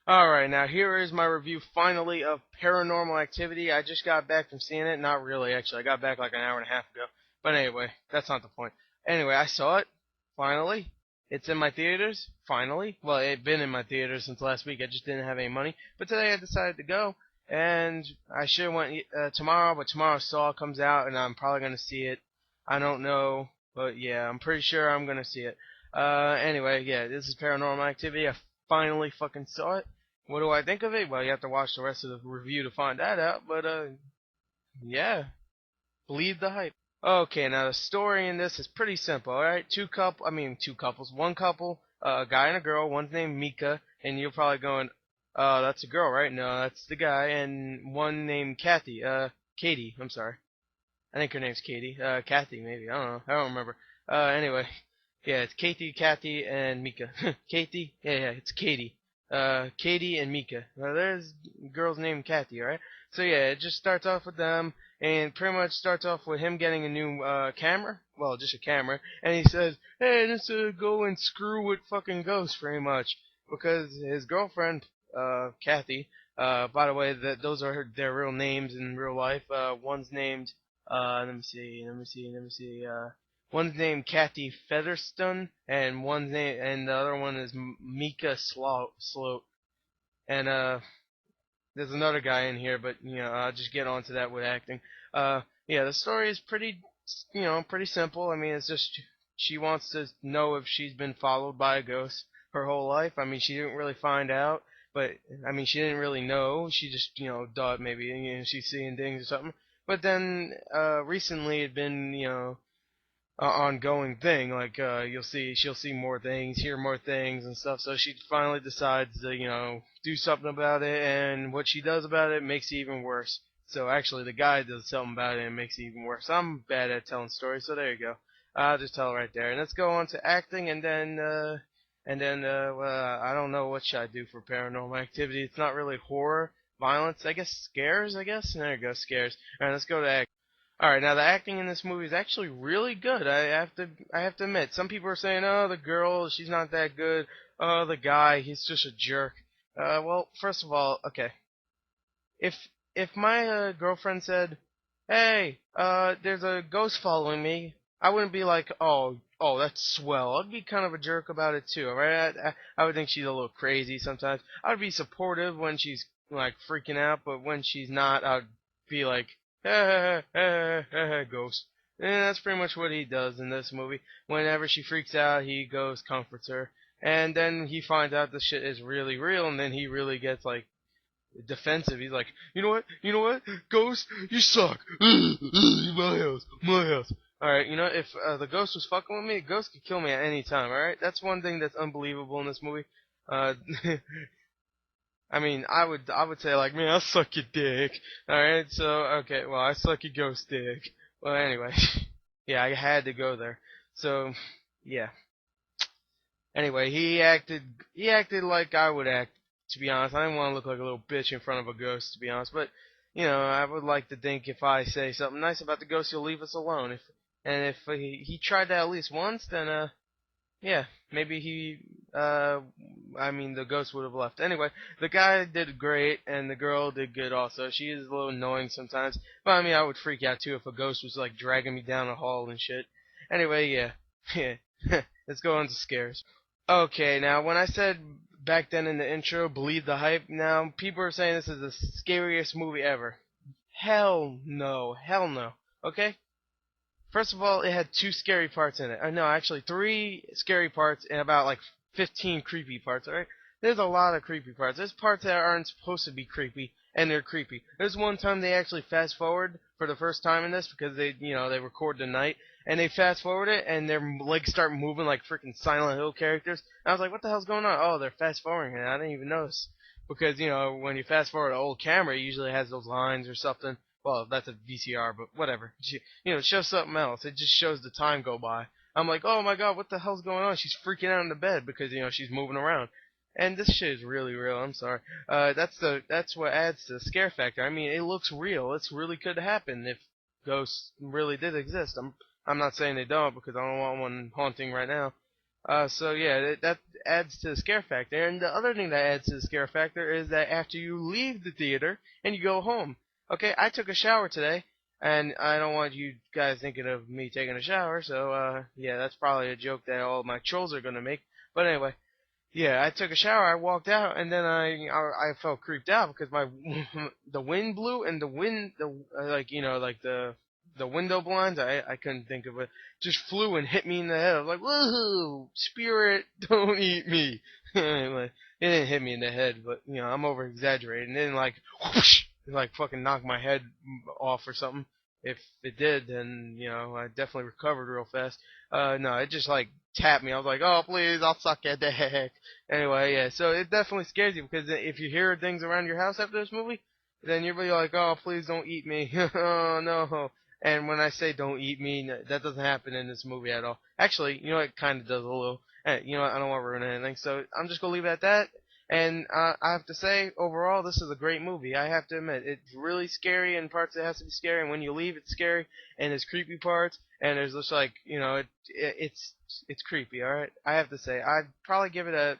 Alright, now here is my review finally of Paranormal Activity. I just got back from seeing it. Not really, actually. I got back like an hour and a half ago. But anyway, that's not the point. Anyway, I saw it. Finally. It's in my theaters. Finally. Well, it had been in my theaters since last week. I just didn't have any money. But today I decided to go. And I should have went tomorrow, but tomorrow Saw comes out, and I'm probably going to see it. I don't know. But yeah, I'm pretty sure I'm going to see it. Anyway, yeah, this is Paranormal Activity. I finally fucking saw it. What do I think of it? Well, you have to watch the rest of the review to find that out. But yeah, believe the hype. Okay, now the story in this is pretty simple. All right, two couples, one couple, a guy and a girl. One's named Mika, and you're probably going, that's a girl, right? No, that's the guy. And one named Katie. I'm sorry. I think her name's Katie. Kathy, maybe. I don't know. I don't remember. Anyway, yeah, it's Kathy, and Mika. Katie? Yeah, it's Katie. Katie and Mika. Now, there's a girl's named Kathy, right? So, yeah, it just starts off with them, and pretty much starts off with him getting a new, camera. Well, just a camera. And he says, hey, just go and screw with fucking ghosts, pretty much. Because his girlfriend, Kathy, by the way, those are their real names in real life. One's named one's named Kathy Featherstone, and the other one is Mika Sloat. And there's another guy in here, but I'll just get onto that with acting. Yeah, the story is pretty simple. I mean, it's just she wants to know if she's been followed by a ghost her whole life. I mean, she didn't really find out, but I mean, she didn't really know. She just thought maybe she's seeing things or something. But then recently it'd been ongoing thing. Like she'll see more things, hear more things and stuff. So she finally decides to do something about it, and what she does about it makes it even worse. So actually, the guy does something about it and makes it even worse. I'm bad at telling stories, so there you go. I'll just tell it right there. And let's go on to acting, and then well, I don't know what should I do for Paranormal Activity. It's not really horror, violence, I guess scares. I guess there you go, scares. All right, let's go to acting. All right, now the acting in this movie is actually really good. I have to admit. Some people are saying, "Oh, the girl, she's not that good. Oh, the guy, he's just a jerk." Well, first of all, okay. If my girlfriend said, "Hey, there's a ghost following me," I wouldn't be like, "Oh, that's swell." I'd be kind of a jerk about it too. Right? I would think she's a little crazy sometimes. I'd be supportive when she's like freaking out, but when she's not, I'd be like, ghost. And that's pretty much what he does in this movie. Whenever she freaks out, he goes, comforts her. And then he finds out the shit is really real, and then he really gets, like, defensive. He's like, you know what? You know what? Ghost, you suck. My house. My house. Alright, if the ghost was fucking with me, the ghost could kill me at any time, alright? That's one thing that's unbelievable in this movie. Uh, I mean, I would say like, man, I'll suck your dick. Alright, so, okay, well, I suck your ghost dick. Well, anyway. Yeah, I had to go there. So, yeah. Anyway, he acted like I would act, to be honest. I didn't want to look like a little bitch in front of a ghost, to be honest. But, I would like to think if I say something nice about the ghost, he'll leave us alone. If he tried that at least once, then, yeah, maybe the ghost would have left. Anyway, the guy did great, and the girl did good also. She is a little annoying sometimes, but I mean, I would freak out too if a ghost was like dragging me down a hall and shit. Anyway, yeah, yeah. Let's go on to scares. Okay, now when I said back then in the intro, believe the hype, now people are saying this is the scariest movie ever. Hell no, hell no. Okay? First of all, it had two scary parts in it. No, actually, three scary parts and about like 15 creepy parts, alright? There's a lot of creepy parts. There's parts that aren't supposed to be creepy, and they're creepy. There's one time they actually fast forward for the first time in this because they record the night, and they fast forward it, and their legs start moving like freaking Silent Hill characters. And I was like, what the hell's going on? Oh, they're fast forwarding it. I didn't even notice. Because, when you fast forward an old camera, it usually has those lines or something. Well, that's a VCR, but whatever. It shows something else. It just shows the time go by. I'm like, oh my god, what the hell's going on? She's freaking out in the bed because she's moving around, and this shit is really real. I'm sorry. That's what adds to the scare factor. I mean, it looks real. It's really could happen if ghosts really did exist. I'm not saying they don't because I don't want one haunting right now. So yeah, that adds to the scare factor. And the other thing that adds to the scare factor is that after you leave the theater and you go home, okay, I took a shower today, and I don't want you guys thinking of me taking a shower. So yeah, that's probably a joke that all my trolls are gonna make. But anyway, yeah, I took a shower, I walked out, and then I felt creeped out because my the wind blew, and the wind like like the window blinds, I couldn't think of it, just flew and hit me in the head. I was like, woohoo, spirit, don't eat me. Anyway, it didn't hit me in the head, but I'm over exaggerating. It didn't like whoosh, it like fucking knock my head off or something. If it did, then I definitely recovered real fast. No, it just like tapped me. I was like, oh please, I'll suck your dick. Anyway, yeah, so it definitely scares you because if you hear things around your house after this movie, then you'll be like, oh, please don't eat me. Oh, no. And when I say don't eat me, that doesn't happen in this movie at all. Actually, it kind of does a little. I don't want to ruin anything, so I'm just going to leave it at that. And I have to say, overall, this is a great movie. I have to admit, it's really scary in parts. It has to be scary, and when you leave, it's scary, and there's creepy parts, and there's just like, it's creepy. All right, I have to say, I'd probably give it a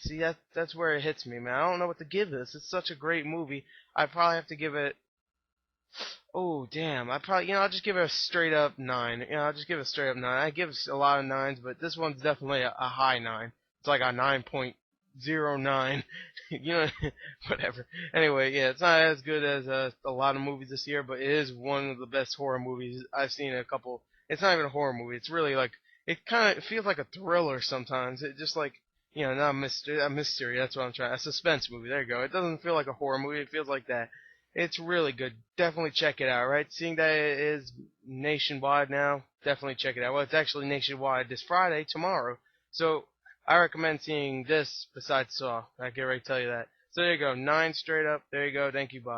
see that's where it hits me, man. I don't know what to give this. It's such a great movie. I probably have to give it. Oh damn! I probably I'll just give it a straight up 9. I'll just give it a straight up 9. I give a lot of 9s, but this one's definitely a high 9. It's like a 9.09. Whatever. Anyway, yeah, it's not as good as a lot of movies this year, but it is one of the best horror movies I've seen in a couple. It's not even a horror movie. It's really like it feels like a thriller sometimes. It just like not a mystery. That's what I'm trying. A suspense movie. There you go. It doesn't feel like a horror movie. It feels like that. It's really good. Definitely check it out, right? Seeing that it is nationwide now, definitely check it out. Well, it's actually nationwide this Friday, tomorrow. So I recommend seeing this besides Saw. I can already tell you that. So there you go. 9 straight up. There you go. Thank you. Bye.